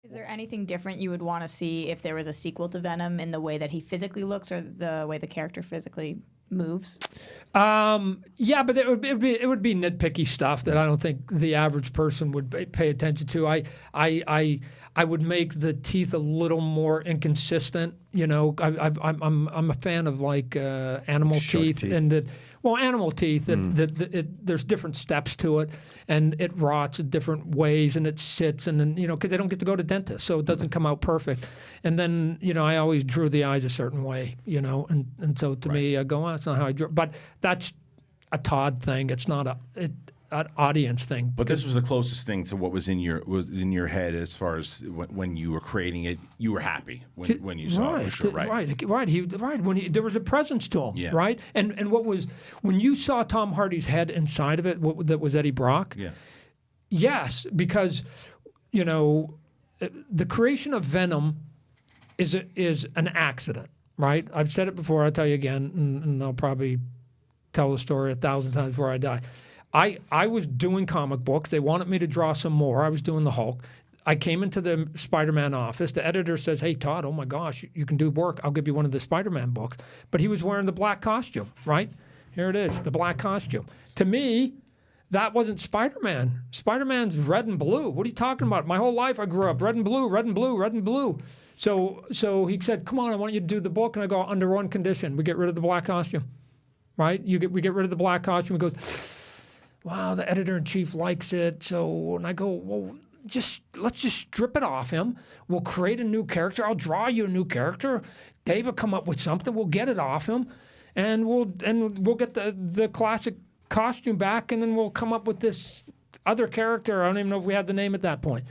Is there anything different you would want to see if there was a sequel to Venom in the way that he physically looks or the way the character physically moves? Yeah, but it would be nitpicky stuff that I don't think the average person would pay attention to. I would make the teeth a little more inconsistent. You know, I'm a fan of like animal teeth, and that. Well, animal teeth, there's different steps to it, and it rots in different ways, and it sits, and then, you know, because they don't get to go to dentists, so it doesn't come out perfect. And then, you know, I always drew the eyes a certain way, you know, and so to me, I go, oh, that's not how I drew. But that's a Todd thing. It's not an audience thing. But this was the closest thing to what was in your head as far as when you were creating it. You were happy when you saw it, for sure, right? Right. There was a presence to him, right? And what was when you saw Tom Hardy's head inside of it? That was Eddie Brock. Yeah. Yes, because you know the creation of Venom is an accident, right? I've said it before. I'll tell you again, and I'll probably tell the story 1,000 times before I die. I was doing comic books. They wanted me to draw some more. I was doing the Hulk. I came into the Spider-Man office. The editor says, hey, Todd, oh, my gosh, you can do work. I'll give you one of the Spider-Man books. But he was wearing the black costume, right? Here it is, the black costume. To me, that wasn't Spider-Man. Spider-Man's red and blue. What are you talking about? My whole life I grew up red and blue, red and blue, red and blue. So he said, come on, I want you to do the book. And I go, under one condition. We get rid of the black costume, right? We get rid of the black costume. He goes, wow, the editor-in-chief likes it. So, and I go, well, let's just strip it off him. We'll create a new character. I'll draw you a new character. Dave will come up with something. We'll get it off him, and we'll get the classic costume back, and then we'll come up with this other character. I don't even know if we had the name at that point.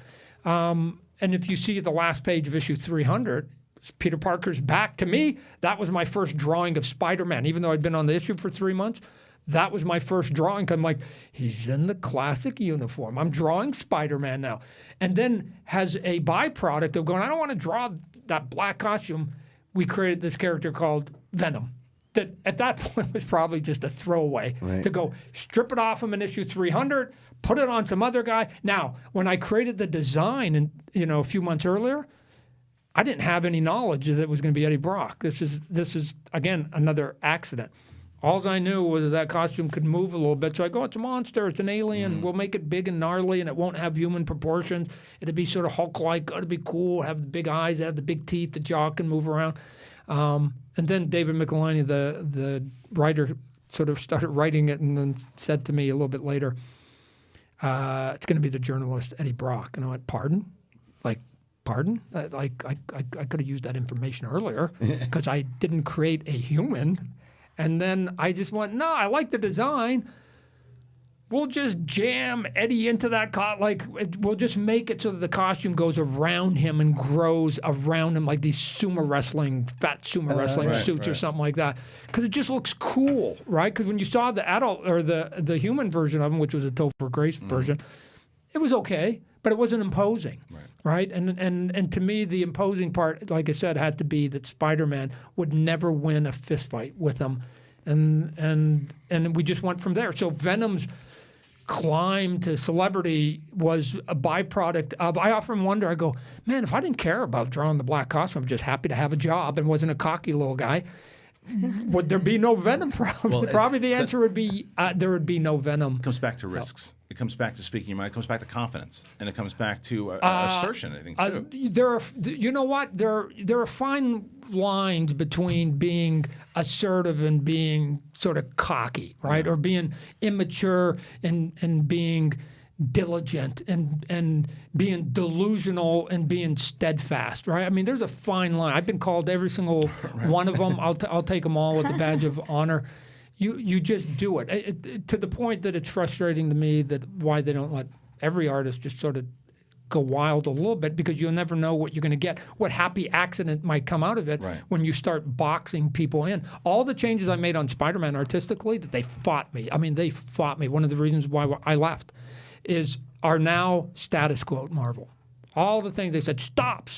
And if you see the last page of issue 300, Peter Parker's back. To me, that was my first drawing of Spider-Man, even though I'd been on the issue for 3 months. That was my first drawing. I'm like, he's in the classic uniform. I'm drawing Spider-Man now. And then has a byproduct of going, I don't want to draw that black costume. We created this character called Venom. That at that point was probably just a throwaway to go strip it off him in issue 300, put it on some other guy. Now, when I created the design and a few months earlier, I didn't have any knowledge that it was going to be Eddie Brock. This is again another accident. All I knew was that costume could move a little bit. So I go, it's a monster, it's an alien. We'll make it big and gnarly, and it won't have human proportions. It'll be sort of Hulk-like. It'll be cool, have the big eyes, have the big teeth, the jaw can move around. And then David McFarlane, the writer, sort of started writing it and then said to me a little bit later, it's going to be the journalist Eddie Brock. And I went, pardon? Like, pardon? I could have used that information earlier because I didn't create a human. And then I just went, no, I like the design. We'll just jam Eddie into that we'll just make it so that the costume goes around him and grows around him like these fat sumo wrestling suits or something like that. Because it just looks cool, right? Because when you saw the adult or the human version of him, which was a Topher Grace version, it was okay, but it wasn't imposing, right? And to me, the imposing part, like I said, had to be that Spider-Man would never win a fist fight with him, and we just went from there. So Venom's climb to celebrity was a byproduct of. I often wonder. I go, man, if I didn't care about drawing the black costume, I'm just happy to have a job and wasn't a cocky little guy. Would there be no Venom? Probably the answer would be there would be no Venom. It comes back to risks. It comes back to speaking your mind. It comes back to confidence, and it comes back to assertion. I think too. There are fine lines between being assertive and being sort of cocky, right, or being immature and being diligent and being delusional and being steadfast, right? I mean, there's a fine line. I've been called every single one of them. I'll take them all with the badge of honor. You just do it to the point that it's frustrating to me that why they don't let every artist just sort of go wild a little bit, because you'll never know what you're going to get, what happy accident might come out of it when you start boxing people in. All the changes I made on Spider-Man artistically, that they fought me. I mean, they fought me. One of the reasons why I left are now status quo at Marvel. All the things they said, stop,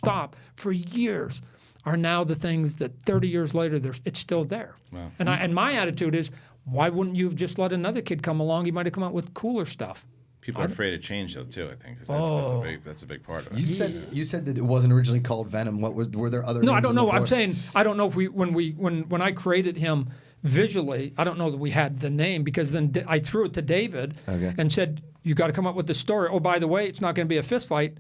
for years, are now the things that 30 years later, it's still there. Wow. And my attitude is, why wouldn't you have just let another kid come along? He might have come out with cooler stuff. People are afraid of change, though, too. I think 'cause that's a big part of it. You said that it wasn't originally called Venom. Were there other? No, names I don't in the know. I'm port? saying I don't know if when I created him visually, I don't know that we had the name because then I threw it to David and said, "You got to come up with the story. Oh, by the way, it's not going to be a fist fight,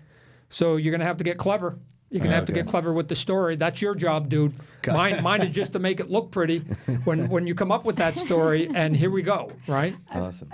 so you're going to have to get clever. You're going to have to get clever with the story. That's your job, dude. Mine is just to make it look pretty when you come up with that story. And here we go, right?" Awesome.